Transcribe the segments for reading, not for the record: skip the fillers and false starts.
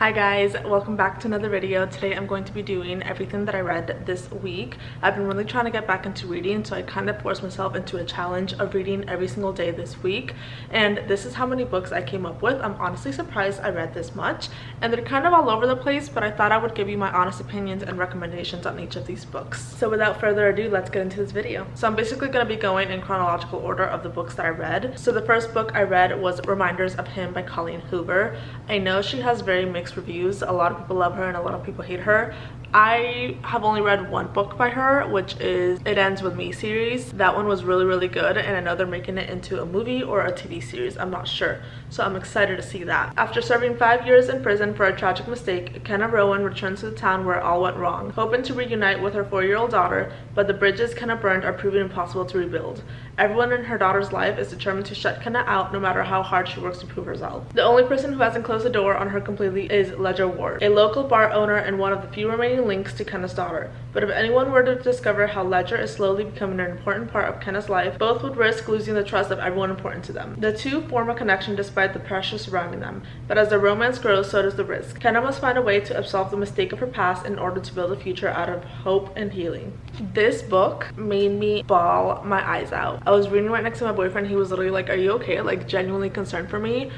Hi guys, welcome back to another video. Today I'm going to be doing everything that I read this week. I've been really trying to get back into reading, so I kind of forced myself into a challenge of reading every single day this week, and this is how many books I came up with. I'm honestly surprised I read this much, and they're kind of all over the place, but I thought I would give you my honest opinions and recommendations on each of these books. So without further ado, let's get into this video. So I'm basically going to be going in chronological order of the books that I read. So the first book I read was Reminders of Him by Colleen Hoover. I know she has very mixed reviews. A lot of people love her and a lot of people hate her. I have only read one book by her, which is It Ends With Me series. That one was really good, and I know they're making it into a movie or a TV series. I'm not sure, so I'm excited to see that. After serving 5 years in prison for a tragic mistake, Kenna Rowan returns to the town where all went wrong, hoping to reunite with her 4-year-old daughter, but the bridges Kenna burned are proving impossible to rebuild. Everyone in her daughter's life is determined to shut Kenna out no matter how hard she works to prove herself. The only person who hasn't closed the door on her completely is Ledger Ward, a local bar owner and one of the few remaining links to Kenna's daughter. But if anyone were to discover how Ledger is slowly becoming an important part of Kenna's life, both would risk losing the trust of everyone important to them. The two form a connection despite the pressure surrounding them, but as their romance grows, so does the risk. Kenna must find a way to absolve the mistake of her past in order to build a future out of hope and healing. This book made me bawl my eyes out. I was reading right next to my boyfriend. He was literally like, "Are you okay?" Like genuinely concerned for me.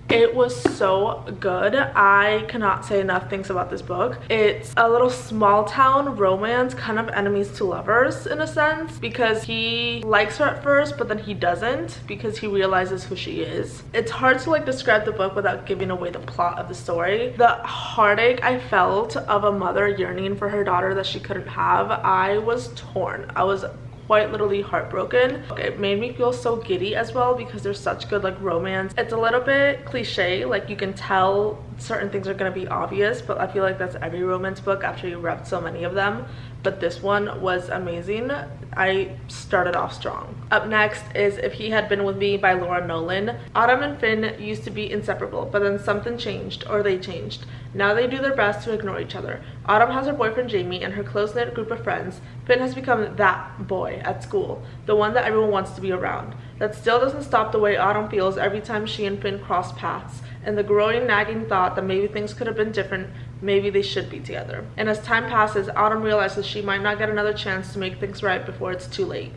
It was so good. I cannot say enough things about this book. It's a little small town romance, kind of enemies to lovers in a sense, because he likes her at first, but then he doesn't because he realizes who she is. It's hard to like describe the book without giving away the plot of the story. The heartache I felt of a mother yearning for her daughter that she couldn't have, I was torn. I was quite literally heartbroken. It made me feel so giddy as well because there's such good like romance. It's a little bit cliche, like you can tell certain things are going to be obvious, but I feel like that's every romance book after you read so many of them. But this one was amazing. I started off strong. Up next is If He Had Been With Me by Laura Nolan. Autumn and Finn used to be inseparable, but then something changed, or they changed. Now they do their best to ignore each other. Autumn has her boyfriend Jamie and her close-knit group of friends. Finn has become that boy at school, the one that everyone wants to be around. That still doesn't stop the way Autumn feels every time she and Finn cross paths, and the growing nagging thought that maybe things could have been different, maybe they should be together. And as time passes, Autumn realizes she might not get another chance to make things right before it's too late.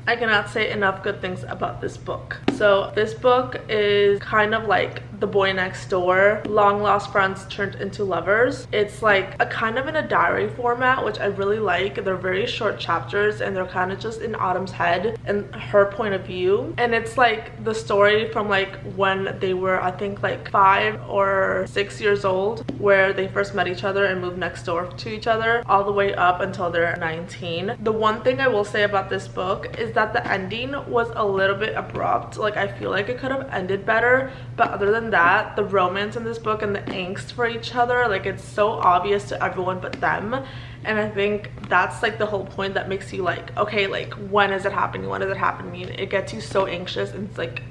I cannot say enough good things about this book. So this book is kind of like the boy next door, long lost friends turned into lovers. It's like a kind of in a diary format, which I really like. They're very short chapters and they're kind of just in Autumn's head and her point of view. And it's like the story from like when they were, I think like 5 or 6 years old, where they first met each other and moved next door to each other, all the way up until they're 19. The one thing I will say about this book is that the ending was a little bit abrupt. Like I feel like it could have ended better, but other than that, the romance in this book and the angst for each other, like it's so obvious to everyone but them. And I think that's like the whole point that makes you like, okay, like when is it happening, when is it happening? It gets you so anxious, and it's like,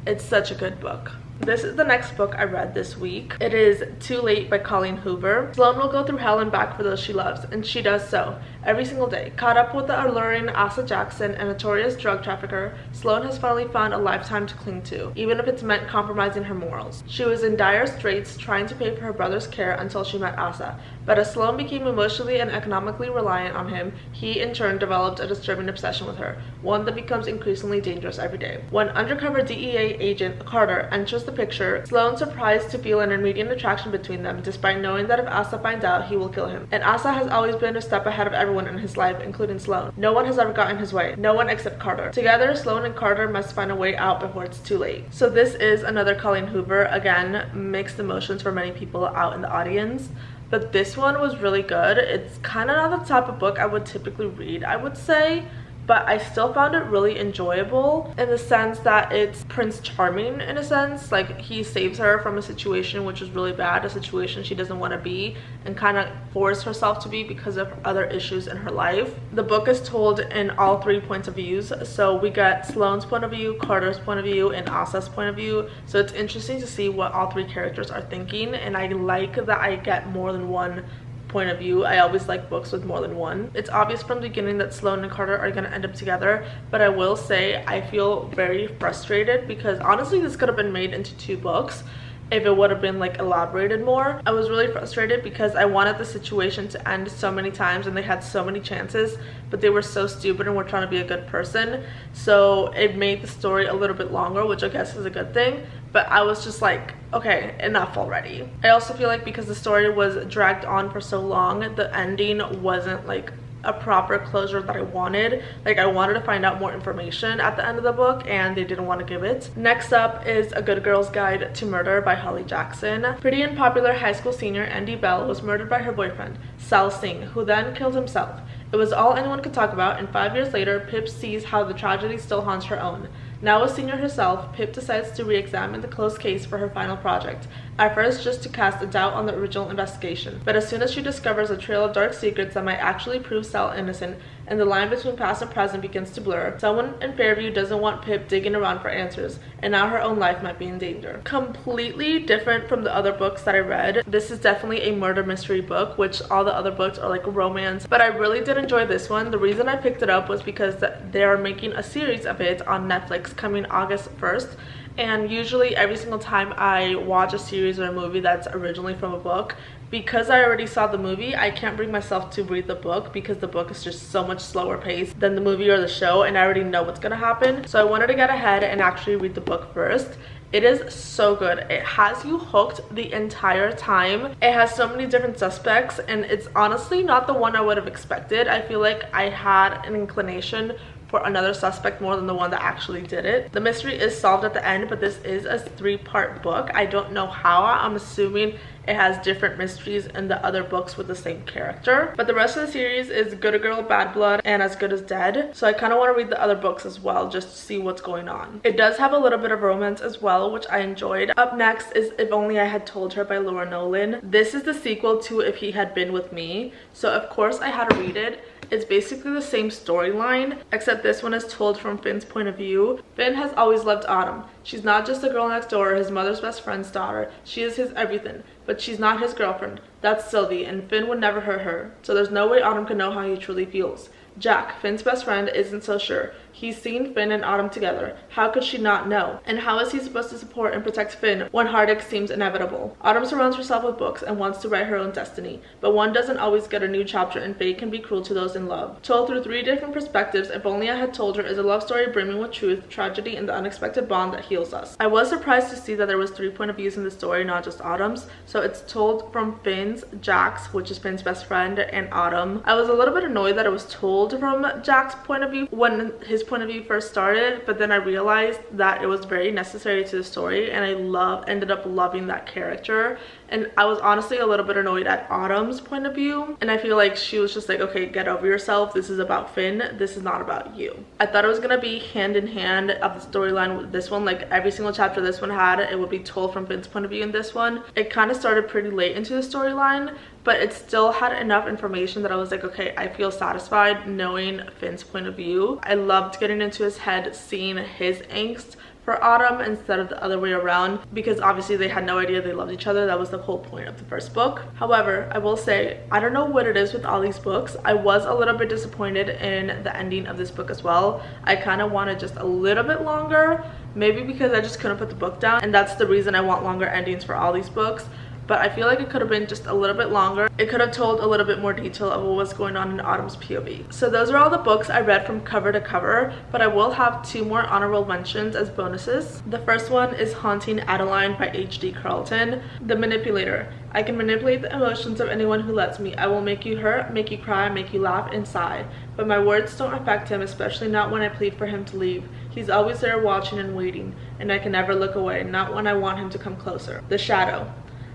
it's such a good book. This is the next book I read this week. It is Too Late by Colleen Hoover. Sloane will go through hell and back for those she loves, and she does so every single day. Caught up with the alluring Asa Jackson, a notorious drug trafficker, Sloane has finally found a lifetime to cling to, even if it's meant compromising her morals. She was in dire straits trying to pay for her brother's care until she met Asa, but as Sloane became emotionally and economically reliant on him, he in turn developed a disturbing obsession with her, one that becomes increasingly dangerous every day. When undercover DEA agent Carter enters the picture, Sloane's surprised to feel an immediate attraction between them, despite knowing that if Asa finds out, he will kill him. And Asa has always been a step ahead of everyone in his life, including Sloane. No one has ever gotten his way. No one except Carter. Together, Sloane and Carter must find a way out before it's too late. So this is another Colleen Hoover. Again, mixed emotions for many people out in the audience, but this one was really good. It's kind of not the type of book I would typically read, I would say, but I still found it really enjoyable in the sense that it's Prince Charming in a sense. Like he saves her from a situation which was really bad, a situation she doesn't want to be and kind of forced herself to be because of other issues in her life. The book is told in all 3 points of views, so we get Sloane's point of view, Carter's point of view, and Asa's point of view. So it's interesting to see what all 3 characters are thinking, and I like that I get more than one point of view. I always like books with more than one. It's obvious from the beginning that Sloane and Carter are going to end up together, but I will say I feel very frustrated because honestly this could have been made into 2 books. if it would have been like elaborated more. I was really frustrated because I wanted the situation to end so many times and they had so many chances, but they were so stupid and were trying to be a good person, so it made the story a little bit longer, which I guess is a good thing. But I was just like, okay, enough already. I also feel like because the story was dragged on for so long, the ending wasn't like a proper closure that I wanted. Like, I wanted to find out more information at the end of the book and they didn't want to give it. Next up is A Good Girl's Guide to Murder by Holly Jackson. Pretty and popular high school senior Andy Bell was murdered by her boyfriend, Sal Singh, who then killed himself. It was all anyone could talk about, and 5 years later, Pip sees how the tragedy still haunts her own. Now a senior herself, Pip decides to re-examine the closed case for her final project, at first just to cast a doubt on the original investigation. But as soon as she discovers a trail of dark secrets that might actually prove Sal innocent, and the line between past and present begins to blur, someone in Fairview doesn't want Pip digging around for answers, and now her own life might be in danger. Completely different from the other books that I read. This is definitely a murder mystery book, which all the other books are like romance, but I really did enjoy this one. The reason I picked it up was because they are making a series of it on Netflix coming August 1st. And usually every single time I watch a series or a movie that's originally from a book, because I already saw the movie, I can't bring myself to read the book because the book is just so much slower paced than the movie or the show, and I already know what's gonna happen. So I wanted to get ahead and actually read the book first. It is so good. It has you hooked the entire time. It has so many different suspects, and it's honestly not the one I would have expected. I feel like I had an inclination for another suspect more than the one that actually did it. The mystery is solved at the end, but this is a 3-part book. I don't know how. I'm assuming it has different mysteries in the other books with the same character. But the rest of the series is Good Girl, Bad Blood, and As Good as Dead. So I kind of want to read the other books as well, just to see what's going on. It does have a little bit of romance as well, which I enjoyed. Up next is If Only I Had Told Her by Laura Nolan. This is the sequel to If He Had Been With Me, so of course I had to read it. It's basically the same storyline, except this one is told from Finn's point of view. Finn has always loved Autumn. She's not just the girl next door or his mother's best friend's daughter. She is his everything, but she's not his girlfriend. That's Sylvie, and Finn would never hurt her, so there's no way Autumn can know how he truly feels. Jack, Finn's best friend, isn't so sure. He's seen Finn and Autumn together. How could she not know? And how is he supposed to support and protect Finn when heartache seems inevitable? Autumn surrounds herself with books and wants to write her own destiny, but one doesn't always get a new chapter, and fate can be cruel to those in love. Told through 3 different perspectives, If Only I Had Told Her is a love story brimming with truth, tragedy, and the unexpected bond that heals us. I was surprised to see that there was 3 point of views in the story, not just Autumn's. So it's told from Finn's, Jack's, which is Finn's best friend, and Autumn. I was a little bit annoyed that it was told from Jack's point of view when his point of view first started, but then I realized that it was very necessary to the story, and I ended up loving that character. And I was honestly a little bit annoyed at Autumn's point of view, and I feel like she was just like, okay, get over yourself. This is about Finn. This is not about you. I thought it was gonna be hand in hand of the storyline with this one. Like, every single chapter this one had, it would be told from Finn's point of view in this one. It kind of started pretty late into the storyline, but it still had enough information that I was like, okay, I feel satisfied knowing Finn's point of view. I loved getting into his head, seeing his angst for Autumn instead of the other way around, because obviously they had no idea they loved each other. That was the whole point of the first book. However, I will say, I don't know what it is with all these books. I was a little bit disappointed in the ending of this book as well. I kind of wanted just a little bit longer, maybe because I just couldn't put the book down, and that's the reason I want longer endings for all these books. But I feel like it could have been just a little bit longer. It could have told a little bit more detail of what was going on in Autumn's POV. So those are all the books I read from cover to cover, but I will have 2 more honorable mentions as bonuses. The first one is Haunting Adeline by H.D. Carlton. The Manipulator. I can manipulate the emotions of anyone who lets me. I will make you hurt, make you cry, make you laugh and sigh. But my words don't affect him, especially not when I plead for him to leave. He's always there watching and waiting, and I can never look away, not when I want him to come closer. The Shadow.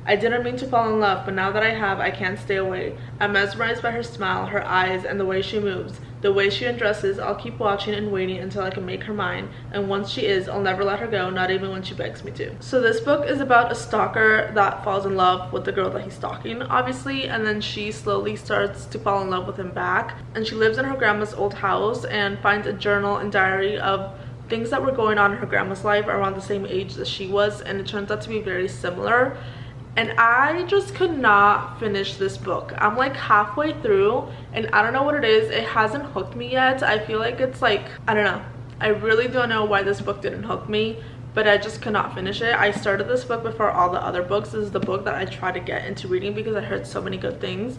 I didn't mean to fall in love, but now that I have, I can't stay away. I'm mesmerized by her smile, her eyes, and the way she moves. The way she undresses, I'll keep watching and waiting until I can make her mine. And once she is, I'll never let her go, not even when she begs me to. So this book is about a stalker that falls in love with the girl that he's stalking, obviously, and then she slowly starts to fall in love with him back. And she lives in her grandma's old house and finds a journal and diary of things that were going on in her grandma's life around the same age that she was, and it turns out to be very similar. And I just could not finish this book. I'm like halfway through, and I don't know what it is. It hasn't hooked me yet. I feel like it's like, I don't know. I really don't know why this book didn't hook me, but I just could not finish it. I started this book before all the other books. This is the book that I try to get into reading because I heard so many good things,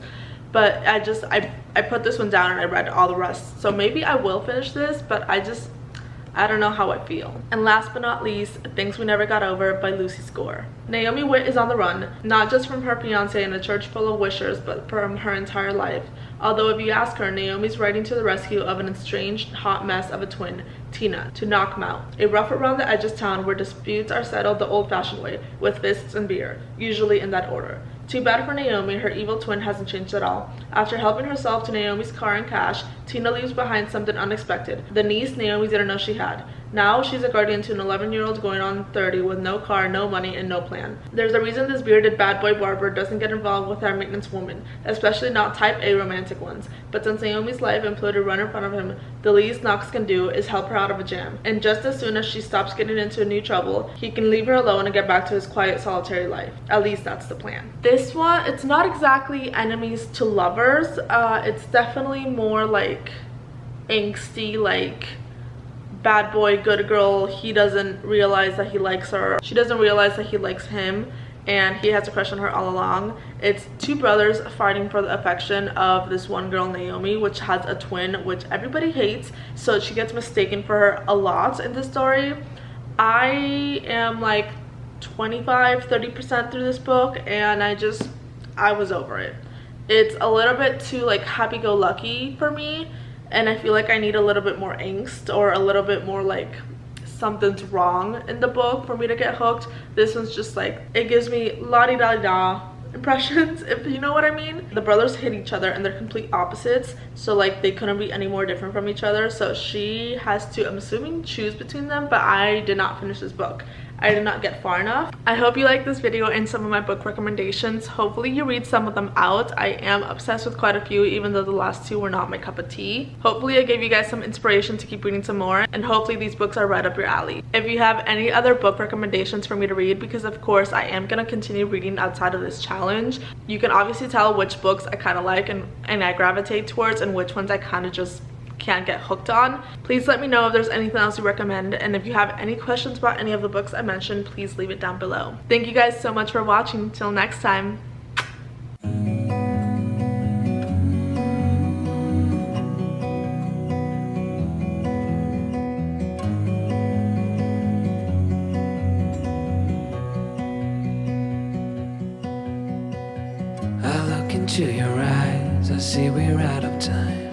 but I put this one down and I read all the rest. So maybe I will finish this, but I don't know how I feel. And last but not least, Things We Never Got Over by Lucy Score. Naomi Witt is on the run, not just from her fiance in a church full of wishers, but from her entire life. Although if you ask her, Naomi's riding to the rescue of an estranged hot mess of a twin, Tina, to knock him out. A rough around the edges town where disputes are settled the old-fashioned way, with fists and beer, usually in that order. Too bad for Naomi, her evil twin hasn't changed at all. After helping herself to Naomi's car and cash, Tina leaves behind something unexpected. The niece Naomi didn't know she had. Now she's a guardian to an 11-year-old going on 30 with no car, no money, and no plan. There's a reason this bearded bad boy barber doesn't get involved with our maintenance woman, especially not type A romantic ones. But since Naomi's life imploded right in front of him, the least Knox can do is help her out of a jam. And just as soon as she stops getting into new trouble, he can leave her alone and get back to his quiet, solitary life. At least that's the plan. This one, it's not exactly enemies to lovers. It's definitely more like angsty, like bad boy, good girl. He doesn't realize that he likes her. She doesn't realize that he likes him, and he has a crush on her all along. It's two brothers fighting for the affection of this one girl, Naomi, which has a twin, which everybody hates, so she gets mistaken for her a lot in this story. I am like 25-30% through this book, and I was over it. It's a little bit too like happy-go-lucky for me, and I feel like I need a little bit more angst or a little bit more like something's wrong in the book for me to get hooked. This one's just like, it gives me la-di-da-da impressions, if you know what I mean. The brothers hate each other and they're complete opposites, so like they couldn't be any more different from each other. So she has to, I'm assuming, choose between them, but I did not finish this book. I did not get far enough. I hope you like this video and some of my book recommendations. Hopefully you read some of them out. I am obsessed with quite a few, even though the last two were not my cup of tea. Hopefully I gave you guys some inspiration to keep reading some more, and hopefully these books are right up your alley. If you have any other book recommendations for me to read, because of course I am gonna continue reading outside of this challenge, you can obviously tell which books I kind of like and I gravitate towards, and which ones I kind of just can't get hooked on. Please let me know if there's anything else you recommend, and if you have any questions about any of the books I mentioned, please leave it down below. Thank you guys so much for watching. Till next time. I look into your eyes, I see we're out of time.